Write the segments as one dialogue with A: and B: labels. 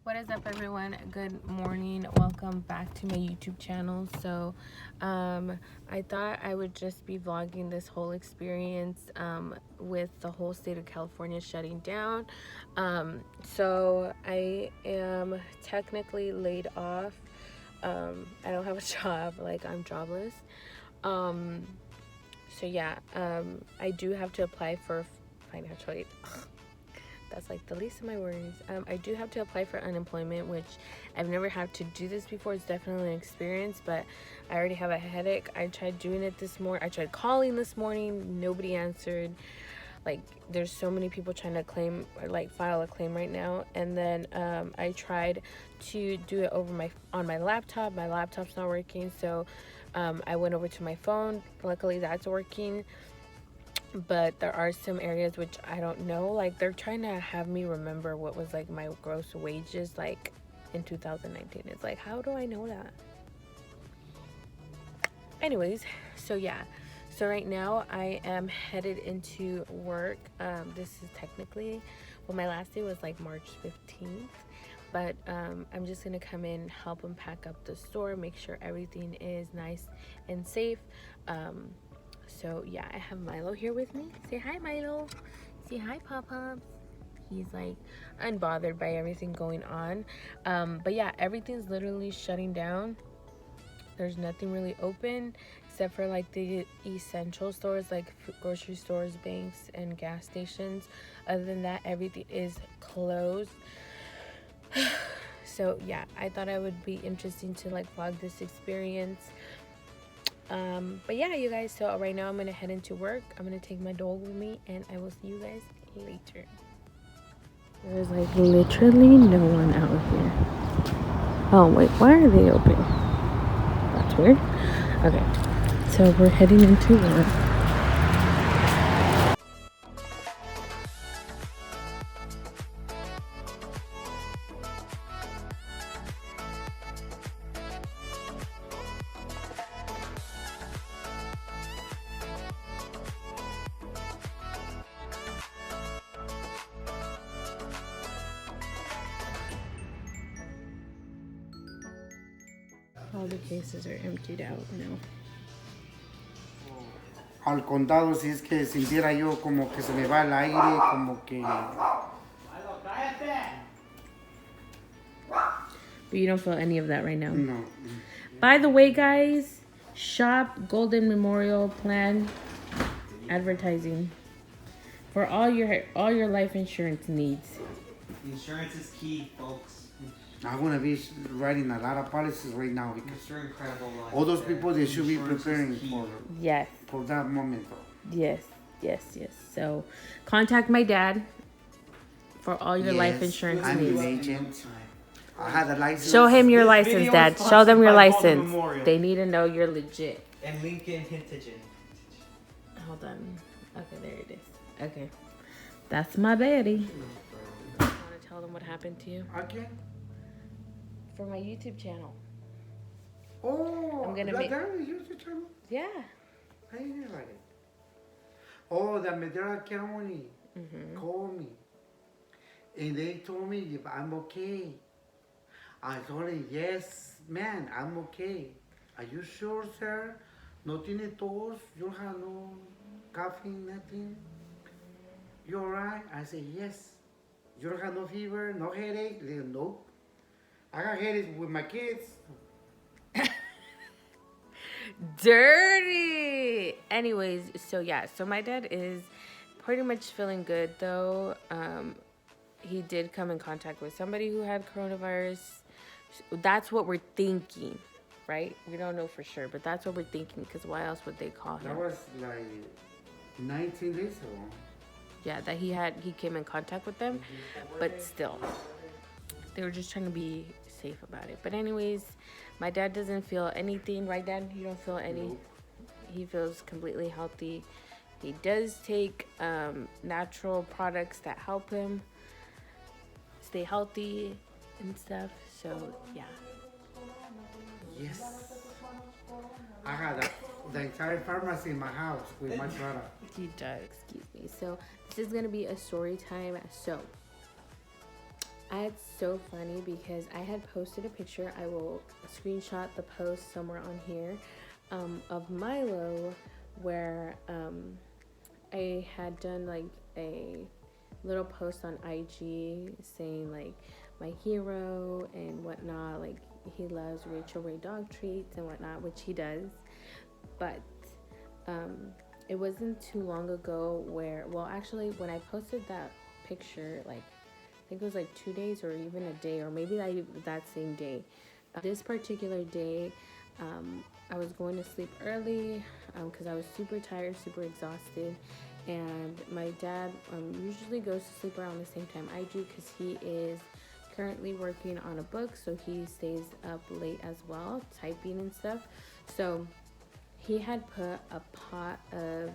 A: What is up, everyone? Good morning. Welcome back to my YouTube channel. So I thought I would just be vlogging this whole experience with the whole state of California shutting down. So I am technically laid off. I don't have a job, like I'm jobless. So yeah, I do have to apply for financial aid. That's like the least of my worries. I do have to apply for unemployment, which I've never had to do this before. It's definitely an experience, but I already have a headache. I tried doing it this morning. I tried calling this morning. Nobody answered. Like, there's so many people trying to claim or like file a claim right now. And then I tried to do it on my laptop. My laptop's not working, so I went over to my phone. Luckily, that's working. But there are some areas which I don't know. Like, they're trying to have me remember what was like my gross wages like in 2019. It's like, how do I know that? Anyways, so yeah. So right now I am headed into work. This is technically, well, my last day was like March 15th. But I'm just gonna come in, help them pack up the store, make sure everything is nice and safe. So yeah, I have Milo here with me. Say hi, Milo. Say hi, Papa. He's like unbothered by everything going on. But yeah, everything's literally shutting down. There's nothing really open except for like the essential stores, like grocery stores, banks, and gas stations. Other than that, everything is closed. So yeah, I thought it would be interesting to like vlog this experience. But yeah, you guys, so right now I'm gonna head into work. I'm gonna take my dog with me, and I will see you guys later. There's like literally no one out here. Oh wait, why are they open? That's weird. Okay, so we're heading into work. All the cases are emptied out now.
B: Al condado, si es que sintiera yo como que se me va el aire, como que...
A: But you don't feel any of that right now.
B: No.
A: By the way, guys, shop Golden Memorial Plan advertising for all your life insurance needs.
C: Insurance is key, folks.
B: I'm going to be writing a lot of policies right now because
C: Mr. Incredible Life.
B: all those people, they should be
C: Insurance is
B: preparing
C: key.
A: Yes,
B: for that moment.
A: yes. So contact my dad for all your life
B: Yes,
A: insurance
B: I'm an
A: needs.
B: agent. I had a license.
A: Show him your
C: This
A: license,
C: video
A: Dad.
C: is
A: Show them your
C: sponsored by Golden
A: license.
C: Memorial.
A: They need to know you're legit.
C: And Lincoln Hintagen.
A: Hold on. Okay, there it is. Okay. That's my daddy. I want to tell them what happened to you
B: Okay.
A: for my YouTube channel.
B: Oh,
A: I'm gonna
B: that
A: make-
B: was your channel?
A: Yeah.
B: I didn't hear about it. Oh, the Madera County called me. And they told me if I'm okay. I told him, yes, man, I'm okay. Are you sure, sir? No tiene tos? You have no coughing, nothing? You alright? I said, yes. You don't have no fever, no headache? They said, nope. I got headaches with my kids.
A: Dirty. Anyways, so yeah, so my dad is pretty much feeling good though. He did come in contact with somebody who had coronavirus. That's what we're thinking, right? We don't know for sure, but that's what we're thinking, because why else would they call him?
B: That was like 19 days ago.
A: Yeah, that he came in contact with them, but still, they were just trying to be safe about it. But anyways, my dad doesn't feel anything, right, Dad? You don't feel any?
B: Nope.
A: He feels completely healthy. He does take natural products that help him stay healthy and stuff. So yeah.
B: Yes. I had the entire pharmacy in my house with my product.
A: He does. Excuse me. So this is gonna be a story time. So It's so funny because I had posted a picture. I will screenshot the post somewhere on here, of Milo, where I had done like a little post on IG saying like my hero and whatnot. Like he loves Rachel Ray dog treats and whatnot, which he does. But it wasn't too long ago where, well, actually, when I posted that picture, like I think it was like 2 days or even a day, or maybe that same day. This particular day, I was going to sleep early because I was super tired, super exhausted. And my dad usually goes to sleep around the same time I do because he is currently working on a book, so he stays up late as well, typing and stuff. So he had put a pot of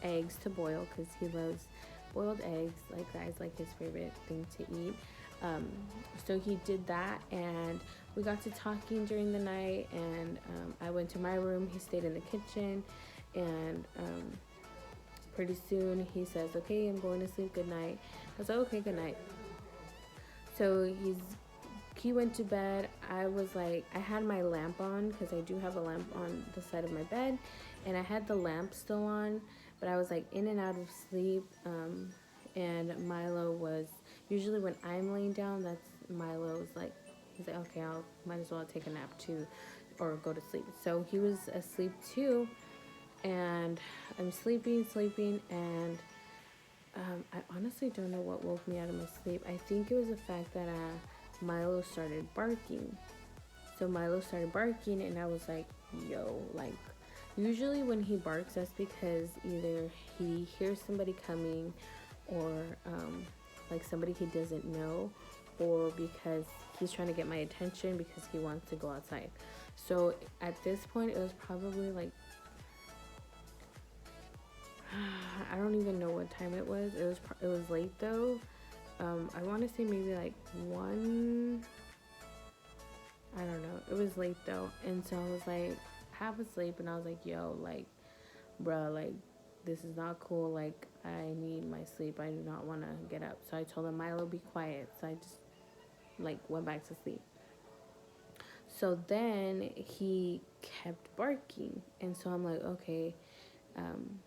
A: eggs to boil because he loves boiled eggs. Like that is like his favorite thing to eat. So he did that, and we got to talking during the night. And I went to my room. He stayed in the kitchen, and pretty soon he says, "Okay, I'm going to sleep. Good night." I was like, "Okay, good night." So he went to bed. I was like, I had my lamp on because I do have a lamp on the side of my bed, and I had the lamp still on, but I was like in and out of sleep. And Milo was usually when I'm laying down, that's Milo's like, he's like, okay, I'll might as well take a nap too, or go to sleep. So he was asleep too, and I'm sleeping, and I honestly don't know what woke me out of my sleep. I think it was the fact that Milo started barking. So Milo started barking, and I was like, yo, like, usually when he barks, that's because either he hears somebody coming, or like somebody he doesn't know, or because he's trying to get my attention because he wants to go outside. So at this point, it was probably like, I don't even know what time it was. It was late though. I want to say maybe like 1. I don't know. It was late though, and so I was like half asleep, and I was like, "Yo, like, bro, like, this is not cool. Like, I need my sleep. I do not want to get up." So I told him, "Milo, be quiet." So I just like went back to sleep. So then he kept barking, and so I'm like, okay, um,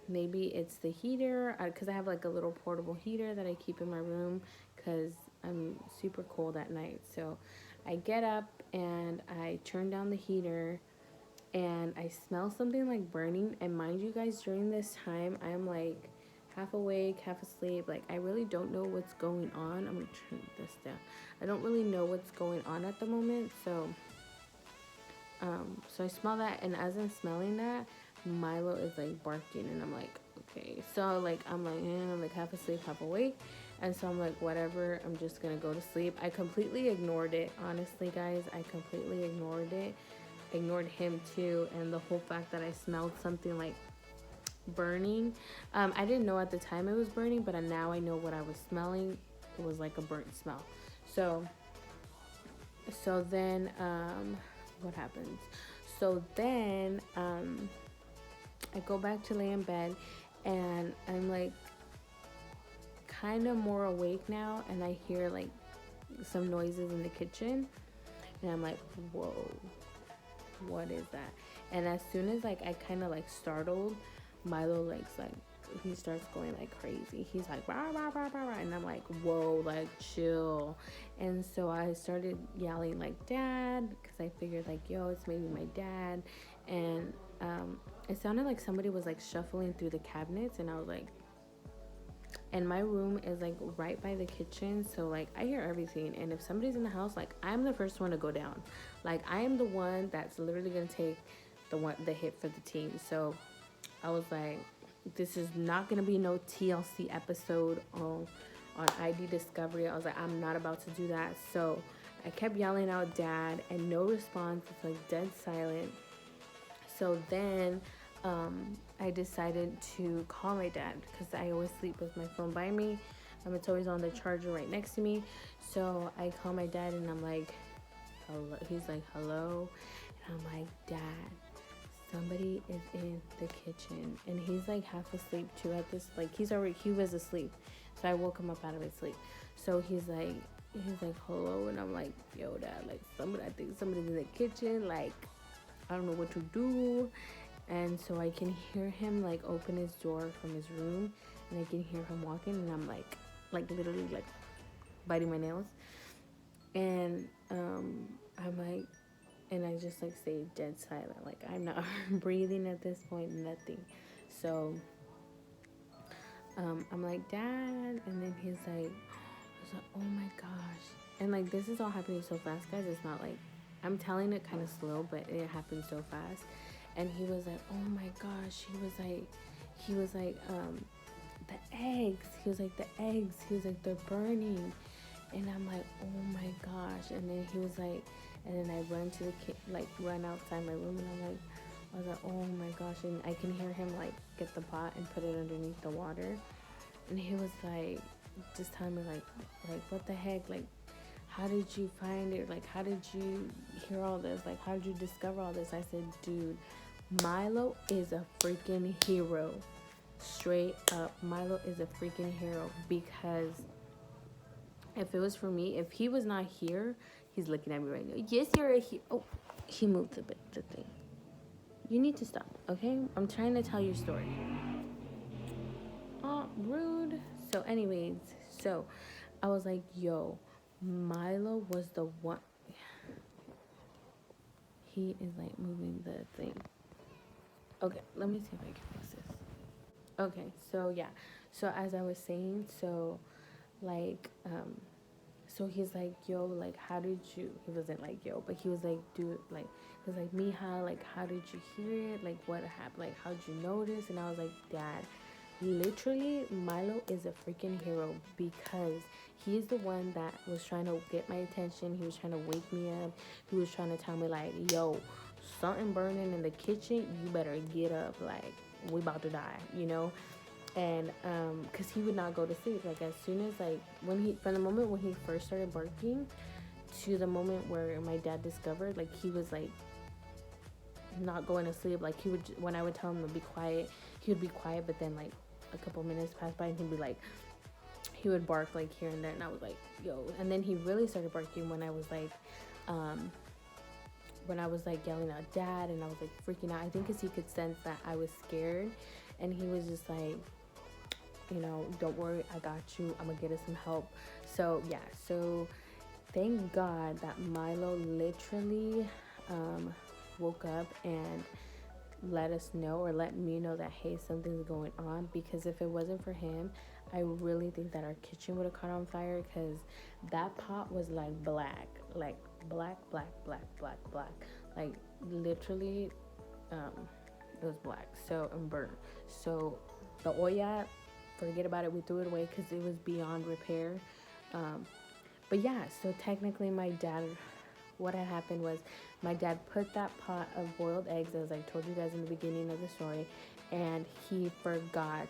A: maybe it's the heater, because I have like a little portable heater that I keep in my room because I'm super cold at night. So I get up and I turn down the heater, and I smell something like burning. And mind you guys, during this time I'm like half awake, half asleep. Like I really don't know what's going on. I'm gonna turn this down. I don't really know what's going on at the moment. So I smell that, and as I'm smelling that, Milo is like barking, and I'm like, okay. So like I'm like half asleep, half awake, and so I'm like, whatever. I'm just gonna go to sleep. I completely ignored it, honestly, guys. I completely ignored it, ignored him too, and the whole fact that I smelled something like burning. I didn't know at the time it was burning, but now I know what I was smelling. It was like a burnt smell. So then what happens? So then I go back to lay in bed, and I'm like kind of more awake now, and I hear like some noises in the kitchen, and I'm like, whoa, what is that? And as soon as like I kind of like startled, Milo like he starts going like crazy. He's like rah, rah, rah, rah, rah. And I'm like, whoa, like chill. And so I started yelling like dad, because I figured like, yo, it's maybe my dad. And it sounded like somebody was like shuffling through the cabinets, and I was like, and my room is like right by the kitchen, so like I hear everything. And if somebody's in the house, like I'm the first one to go down. Like I am the one that's literally gonna take the hit for the team. So I was like, this is not gonna be no TLC episode on ID Discovery. I was like, I'm not about to do that. So I kept yelling out dad, and no response. It's like dead silent. So then I decided to call my dad, because I always sleep with my phone by me. It's always on the charger right next to me. So I call my dad, and I'm like, hello. He's like, hello. And I'm like, dad, somebody is in the kitchen. And he's like half asleep too at this, like he was asleep. So I woke him up out of his sleep. So he's like, he's like, hello, and I'm like, yo, dad, like, I think somebody's in the kitchen, like, I don't know what to do. And so I can hear him like open his door from his room, and I can hear him walking, and I'm like literally like biting my nails, and I'm like, and I just like stay dead silent, like I'm not breathing at this point, nothing. So I'm like, dad, and then he's like, I was like, oh my gosh, and like this is all happening so fast, guys. It's not like I'm telling it kind of slow, but it happened so fast. And he was like, oh my gosh, he was like the eggs, he was like, the eggs, he was like, they're burning. And I'm like, oh my gosh. And then he was like, and then I run to the like run outside my room, and I was like, oh my gosh. And I can hear him like get the pot and put it underneath the water. And he was like, just telling me like what the heck, like how did you find it, like how did you hear all this, like how did you discover all this? I said, dude, Milo is a freaking hero. Straight up, Milo is a freaking hero, because if it was for me, if he was not here, he's looking at me right now. Yes, you're a hero. Oh, he moved a bit, the thing. You need to stop, okay? I'm trying to tell your story. Oh, rude. So anyways, so I was like, yo, Milo was the one. He is like moving the thing. Okay, let me see if I can fix this. Okay, so yeah. So as I was saying, so like so he's like, yo, like how did you, he wasn't like yo, but he was like, dude, like he was like, Mija, like how did you hear it, like what happened, like how'd you notice? And I was like, dad, literally Milo is a freaking hero, because he's the one that was trying to get my attention. He was trying to wake me up. He was trying to tell me like, yo, something burning in the kitchen, you better get up, like we about to die, you know. And because he would not go to sleep, like as soon as like when he, from the moment when he first started barking to the moment where my dad discovered, like he was like not going to sleep. Like he would, when I would tell him to be quiet, he would be quiet, but then like a couple minutes passed by and he'd be like, he would bark like here and there, and I was like, yo. And then he really started barking when I was like yelling out dad, and I was like freaking out, I think because he could sense that I was scared. And he was just like, you know, don't worry, I got you, I'm gonna get us some help. So yeah, so thank God that Milo literally woke up and let us know, or let me know that, hey, something's going on. Because if it wasn't for him, I really think that our kitchen would have caught on fire, because that pot was like black, like black, like literally it was black, so, and burnt. So the olla, forget about it, we threw it away because it was beyond repair. But yeah, so technically my dad, what had happened was my dad put that pot of boiled eggs, as I told you guys in the beginning of the story, and he forgot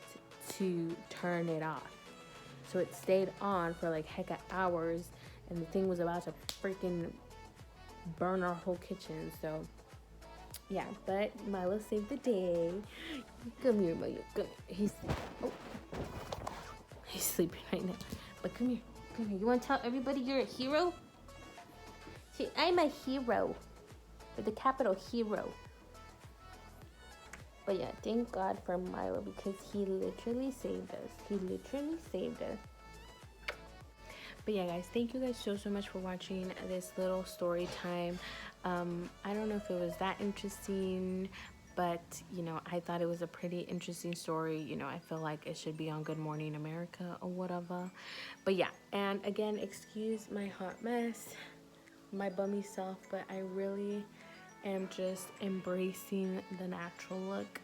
A: to turn it off. So it stayed on for like heck of hours, and the thing was about to freaking burn our whole kitchen. So yeah, but Milo saved the day. Come here, Milo. Come here. He's sleeping right now. But come here. Come here. You want to tell everybody you're a hero? See, I'm a hero. With a capital hero. But yeah, thank God for Milo, because he literally saved us. He literally saved us. But yeah, guys, thank you guys so much for watching this little story time. I don't know if it was that interesting, but you know, I thought it was a pretty interesting story. You know, I feel like it should be on Good Morning America or whatever. But yeah, and again, excuse my hot mess, my bummy self, but I really am just embracing the natural look.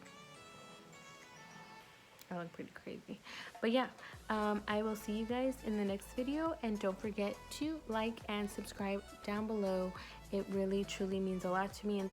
A: I look pretty crazy. But yeah, I will see you guys in the next video, and don't forget to like and subscribe down below. It really truly means a lot to me. And